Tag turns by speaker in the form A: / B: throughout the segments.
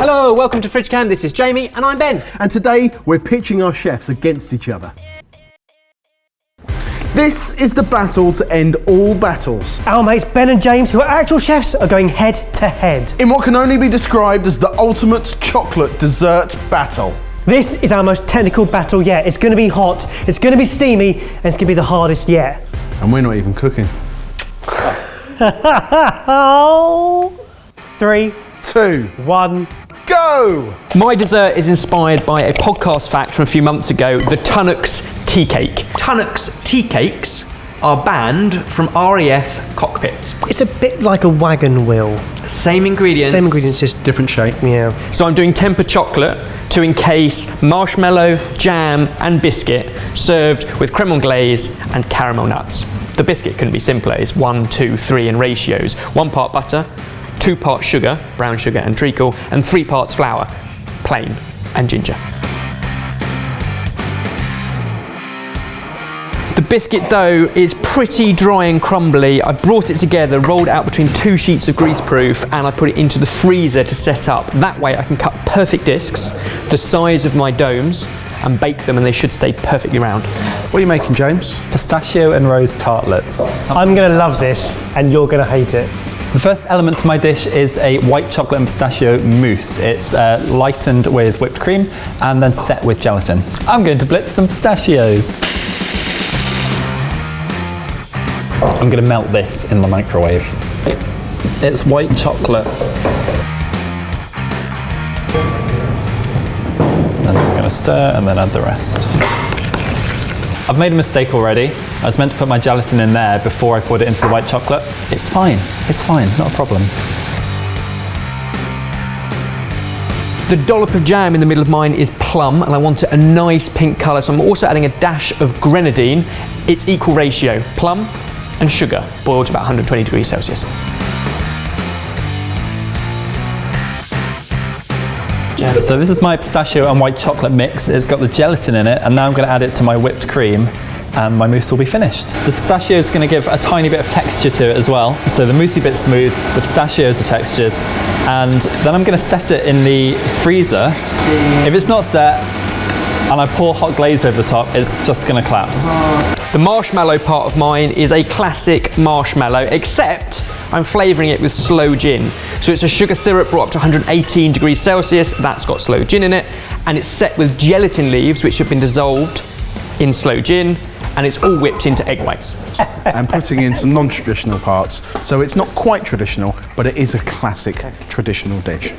A: Hello, welcome to Fridge Cam. This is Jamie and I'm Ben.
B: And today we're pitching our chefs against each other. This is the battle to end all battles.
C: Our mates Ben and James, who are actual chefs, are going head to head
B: in what can only be described as the ultimate chocolate dessert battle.
C: This is our most technical battle yet. It's going to be hot, it's going to be steamy, and it's going to be the hardest yet.
B: And we're not even cooking.
C: 3,
B: 2,
C: 1,
B: go!
A: My dessert is inspired by a podcast fact from a few months ago, the Tunnock's tea cake. Tunnock's tea cakes are banned from RAF cockpits.
C: It's a bit like a wagon wheel.
A: Same ingredients.
C: Same ingredients, just
B: different shape.
C: Yeah.
A: So I'm doing tempered chocolate to encase marshmallow, jam and biscuit served with creme glaze and caramel nuts. The biscuit couldn't be simpler. It's 1, 2, 3 in ratios. 1 part butter, 2 parts sugar, brown sugar and treacle, and 3 parts flour, plain and ginger. The biscuit dough is pretty dry and crumbly. I brought it together, rolled it out between 2 sheets of greaseproof, and I put it into the freezer to set up. That way I can cut perfect discs, the size of my domes, and bake them, and they should stay perfectly round.
B: What are you making, James?
D: Pistachio and rose tartlets.
C: I'm going to love this, and you're going to hate it.
D: The first element to my dish is a white chocolate and pistachio mousse. It's lightened with whipped cream and then set with gelatin. I'm going to blitz some pistachios. I'm going to melt this in the microwave. It's white chocolate. I'm just going to stir and then add the rest. I've made a mistake already. I was meant to put my gelatin in there before I poured it into the white chocolate. It's fine, not a problem.
A: The dollop of jam in the middle of mine is plum, and I want it a nice pink colour, so I'm also adding a dash of grenadine. It's equal ratio, plum and sugar, boiled to about 120 degrees Celsius.
D: So this is my pistachio and white chocolate mix. It's got the gelatin in it, and now I'm going to add it to my whipped cream, and my mousse will be finished. The pistachio is going to give a tiny bit of texture to it as well. So the moussey bit's smooth, the pistachios are textured, and then I'm going to set it in the freezer. If it's not set, and I pour hot glaze over the top, it's just going to collapse.
A: The marshmallow part of mine is a classic marshmallow, except I'm flavouring it with sloe gin. So it's a sugar syrup brought up to 118 degrees Celsius, that's got sloe gin in it, and it's set with gelatin leaves which have been dissolved in sloe gin, and it's all whipped into egg whites.
B: And putting in some non-traditional parts, so it's not quite traditional, but it is a classic traditional dish.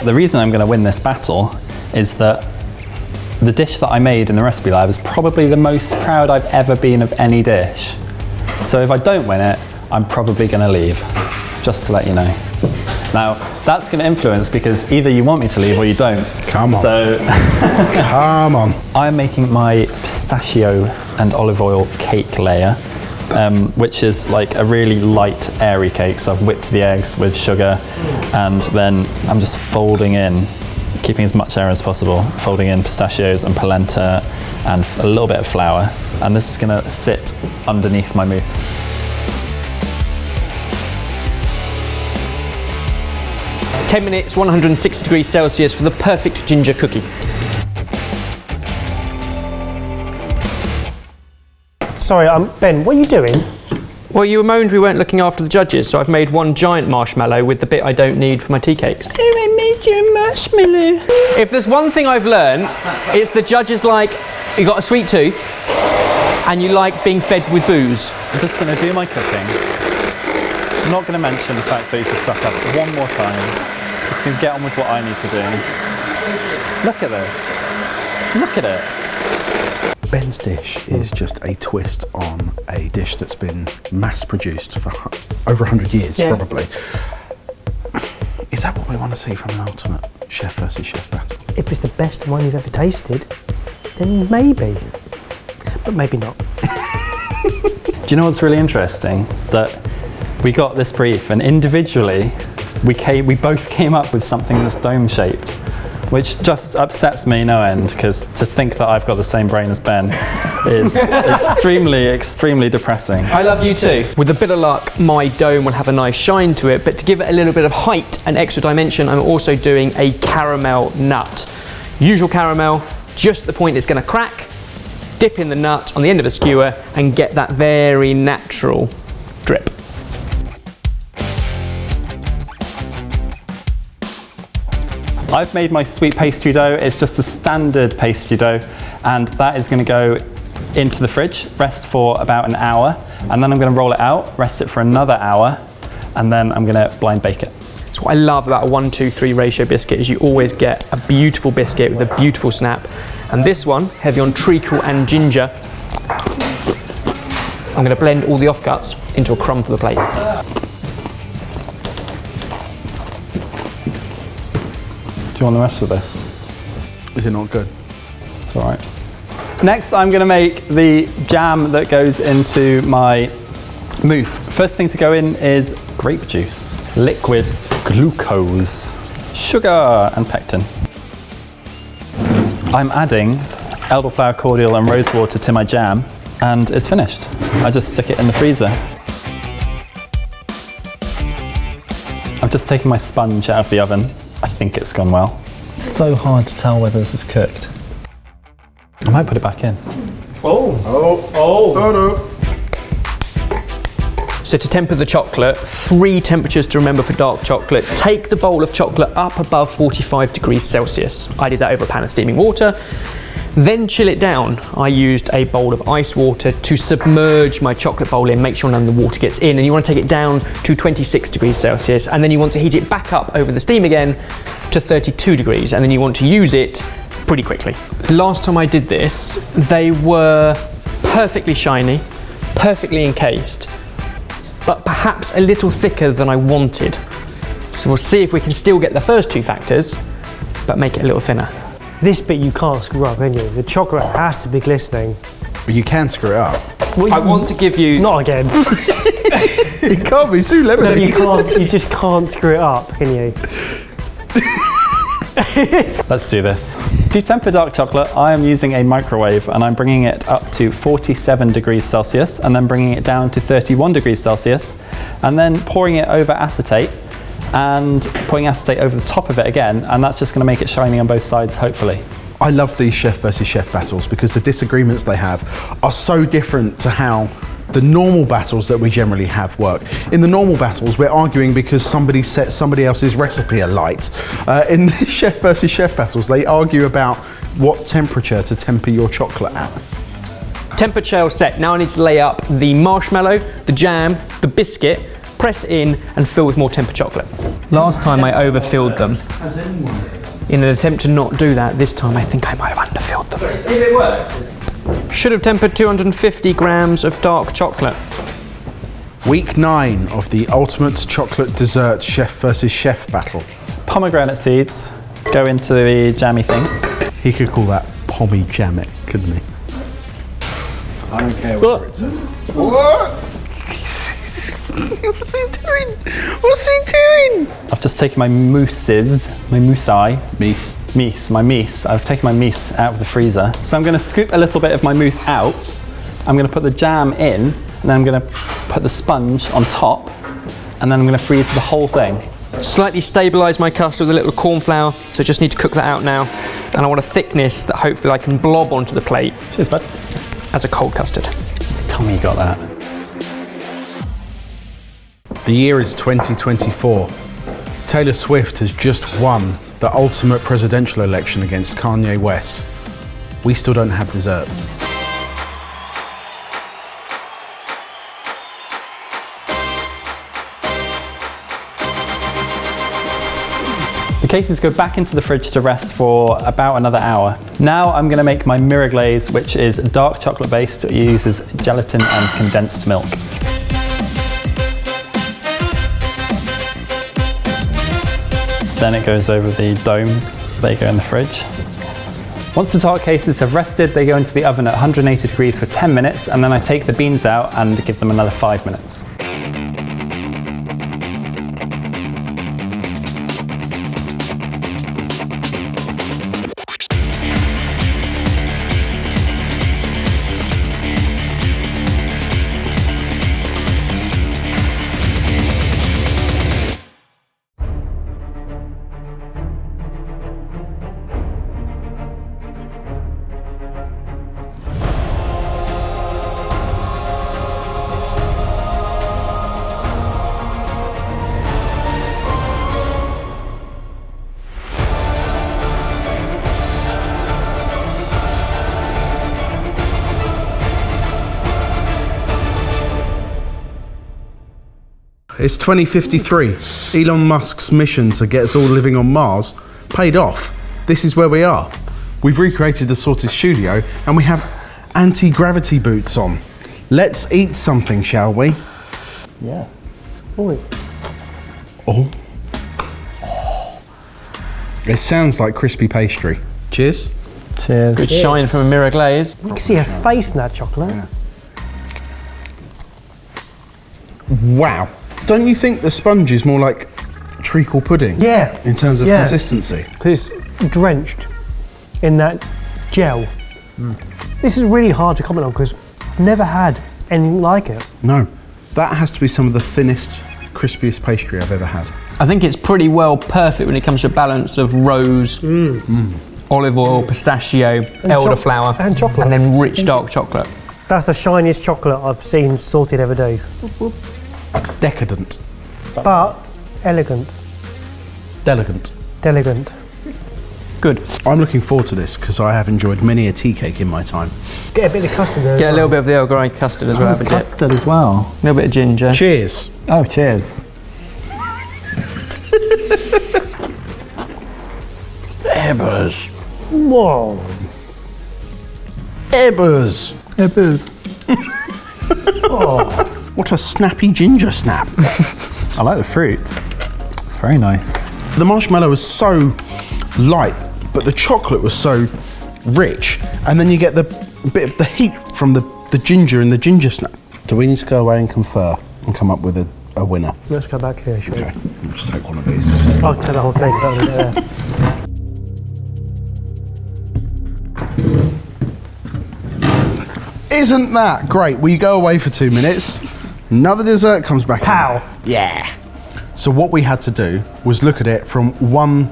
D: The reason I'm going to win this battle is that the dish that I made in the recipe lab is probably the most proud I've ever been of any dish. So if I don't win it, I'm probably going to leave, just to let you know. Now, that's going to influence because either you want me to leave or you don't.
B: Come on.
D: So,
B: come on.
D: I'm making my pistachio and olive oil cake layer, which is like a really light, airy cake. So I've whipped the eggs with sugar, and then I'm just folding in, keeping as much air as possible, folding in pistachios and polenta and a little bit of flour. And this is going to sit underneath my mousse.
A: "10 minutes, 160 degrees Celsius for the perfect ginger cookie."
C: Sorry, Ben, what are you doing?
A: Well, you moaned we weren't looking after the judges, so I've made one giant marshmallow with the bit I don't need for my tea cakes.
E: Oh, I made you a marshmallow.
A: If there's one thing I've learned, it's the judges like, you got a sweet tooth, and you like being fed with booze.
D: I'm just going to do my cooking. I'm not going to mention the fact that it's stuff up one more time. Just going to get on with what I need to do. Look at this. Look at it.
B: Ben's dish is just a twist on a dish that's been mass-produced for over 100 years, probably. Is that what we want to see from an ultimate chef versus chef battle?
C: If it's the best one you've ever tasted, then maybe. But maybe not.
D: Do you know what's really interesting? That we got this brief and individually we both came up with something that's dome-shaped. which just upsets me no end, because to think that I've got the same brain as Ben is extremely depressing.
A: I love you too. With a bit of luck, my dome will have a nice shine to it, but to give it a little bit of height and extra dimension, I'm also doing a caramel nut. Usual caramel, just the point it's going to crack, dip in the nut on the end of a skewer and get that very natural drip.
D: I've made my sweet pastry dough. It's just a standard pastry dough, and that is going to go into the fridge, rest for about an hour, and then I'm going to roll it out, rest it for another hour, and then I'm going to blind bake it.
A: So what I love about a 1-2-3 ratio biscuit is you always get a beautiful biscuit with a beautiful snap. And this one, heavy on treacle and ginger, I'm going to blend all the offcuts into a crumb for the plate.
D: Do you want the rest of this?
B: Is it not good?
D: It's all right. Next, I'm going to make the jam that goes into my mousse. First thing to go in is grape juice, liquid glucose, sugar and pectin. I'm adding elderflower cordial and rose water to my jam, and it's finished. I just stick it in the freezer. I've just taken my sponge out of the oven. I think it's gone well. It's so hard to tell whether this is cooked. I might put it back in.
A: So to temper the chocolate, 3 temperatures to remember for dark chocolate. Take the bowl of chocolate up above 45 degrees Celsius. I did that over a pan of steaming water. Then chill it down. I used a bowl of ice water to submerge my chocolate bowl in, make sure none of the water gets in, and you want to take it down to 26 degrees Celsius, and then you want to heat it back up over the steam again to 32 degrees, and then you want to use it pretty quickly. Last time I did this, they were perfectly shiny, perfectly encased, but perhaps a little thicker than I wanted. So we'll see if we can still get the first 2 factors, but make it a little thinner.
C: This bit you can't screw up, can you? The chocolate has to be glistening.
B: But you can screw it up.
C: Well,
A: I want to give you...
C: Not again.
B: It can't be too
C: No,
B: limiting.
C: you can't. You just can't screw it up, can you?
D: Let's do this. To temper dark chocolate, I am using a microwave, and I'm bringing it up to 47 degrees Celsius, and then bringing it down to 31 degrees Celsius, and then pouring it over acetate, and putting acetate over the top of it again, and that's just going to make it shiny on both sides, hopefully.
B: I love these chef versus chef battles because the disagreements they have are so different to how the normal battles that we generally have work. In the normal battles, we're arguing because somebody set somebody else's recipe alight. In the chef versus chef battles, they argue about what temperature to temper your chocolate at.
A: Temperature set. Now I need to lay up the marshmallow, the jam, the biscuit, press it in and fill with more tempered chocolate. Last time I overfilled them. In an attempt to not do that, this time I think I might have underfilled them.
D: If it works.
A: Should have tempered 250 grams of dark chocolate.
B: Week 9 of the ultimate chocolate dessert chef versus chef battle.
D: Pomegranate seeds go into the jammy thing.
B: He could call that pomegranate, couldn't he? I don't care what it says. What? What's he doing? What's he doing?
D: I've just taken my mousses, my my mousse. I've taken my mousse out of the freezer. So I'm going to scoop a little bit of my mousse out. I'm going to put the jam in, and then I'm going to put the sponge on top, and then I'm going to freeze the whole thing.
A: Slightly stabilise my custard with a little corn flour, so I just need to cook that out now. And I want a thickness that hopefully I can blob onto the plate.
D: Cheers, bud.
A: As a cold custard.
D: Tell me you got that.
B: The year is 2024. Taylor Swift has just won the ultimate presidential election against Kanye West. We still don't have dessert.
D: The cases go back into the fridge to rest for about another hour. Now I'm going to make my mirror glaze, which is dark chocolate based. It uses gelatin and condensed milk. Then it goes over the domes. They go in the fridge. Once the tart cases have rested, they go into the oven at 180 degrees for 10 minutes, and then I take the beans out and give them another 5 minutes.
B: It's 2053. Elon Musk's mission to get us all living on Mars paid off. This is where we are. We've recreated the sorted studio and we have anti-gravity boots on. Let's eat something, shall we?
D: Yeah.
C: Oi.
B: Oh. It sounds like crispy pastry. Cheers.
D: Cheers.
A: Good shine from a mirror glaze.
C: You can see her face in that chocolate.
B: Yeah. Wow. Don't you think the sponge is more like treacle pudding?
C: Yeah.
B: In terms of consistency?
C: Because it's drenched in that gel. This is really hard to comment on because I've never had anything like it.
B: No. That has to be some of the thinnest, crispiest pastry I've ever had.
A: I think it's pretty well perfect when it comes to a balance of rose, olive oil, pistachio, elderflower,
C: and chocolate.
A: and then rich dark chocolate.
C: That's the shiniest chocolate I've seen Sorted ever do.
B: Decadent.
C: But elegant.
B: Delicate.
C: Delegant.
A: Good.
B: I'm looking forward to this because I have enjoyed many a tea cake in my time.
C: Get a bit of custard there.
A: Get a little bit of the Earl Grey custard as well.
D: There's custard as well.
A: A little bit of ginger.
B: Cheers.
D: Oh, cheers.
B: Ebbers.
C: Whoa.
B: Ebbers.
D: Ebbers.
B: What a snappy ginger snap.
D: I like the fruit. It's very nice.
B: The marshmallow was so light, but the chocolate was so rich, and then you get the bit of the heat from the ginger and the ginger snap. Do we need to go away and confer and come up with a winner?
C: Let's go back here, shall we?
B: Okay, I'll just take one of these.
C: I'll take the whole thing. That was it there.
B: Isn't that great? We go away for 2 minutes, another dessert comes back in.
C: Pow.
B: Yeah. So what we had to do was look at it from one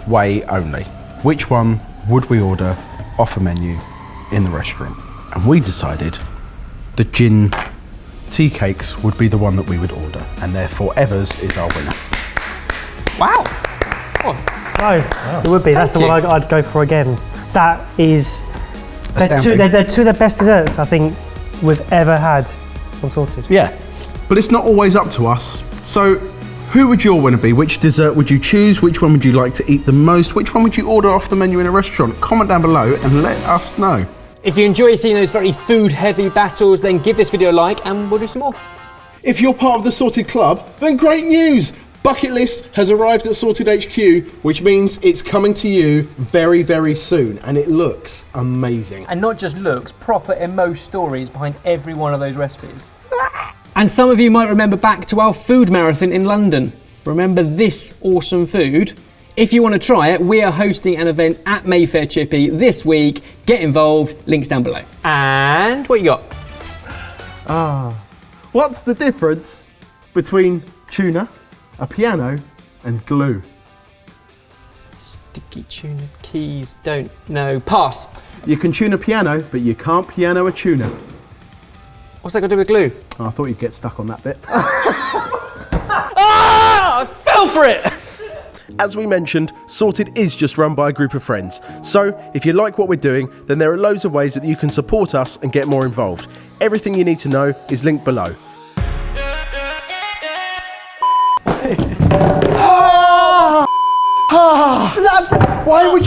B: way only. Which one would we order off a menu in the restaurant? And we decided the gin tea cakes would be the one that we would order, and therefore Evers is our winner.
A: Wow.
C: No, it would be. That's the
A: Thank
C: one I'd go for again. That is...
B: Astounding.
C: They're two of the best desserts I think we've ever had from Sorted.
B: Yeah, but it's not always up to us. So who would your winner be? Which dessert would you choose? Which one would you like to eat the most? Which one would you order off the menu in a restaurant? Comment down below and let us know.
A: If you enjoy seeing those very food-heavy battles, then give this video a like and we'll do some more.
B: If you're part of the Sorted Club, then great news! Bucket List has arrived at Sorted HQ, which means it's coming to you very, very soon, and it looks amazing.
A: And not just looks, proper emo stories behind every one of those recipes. And some of you might remember back to our food marathon in London. Remember this awesome food? If you want to try it, we are hosting an event at Mayfair Chippy this week. Get involved, links down below. And what you got?
F: What's the difference between tuna, a piano, and glue?
A: Sticky tuna keys, don't know. Pass.
F: You can tune a piano, but you can't piano a tuna.
A: What's that got to do with glue?
F: Oh, I thought you'd get stuck on that bit.
A: I fell for it!
F: As we mentioned, Sorted is just run by a group of friends. So, if you like what we're doing, then there are loads of ways that you can support us and get more involved. Everything you need to know is linked below.
B: Why would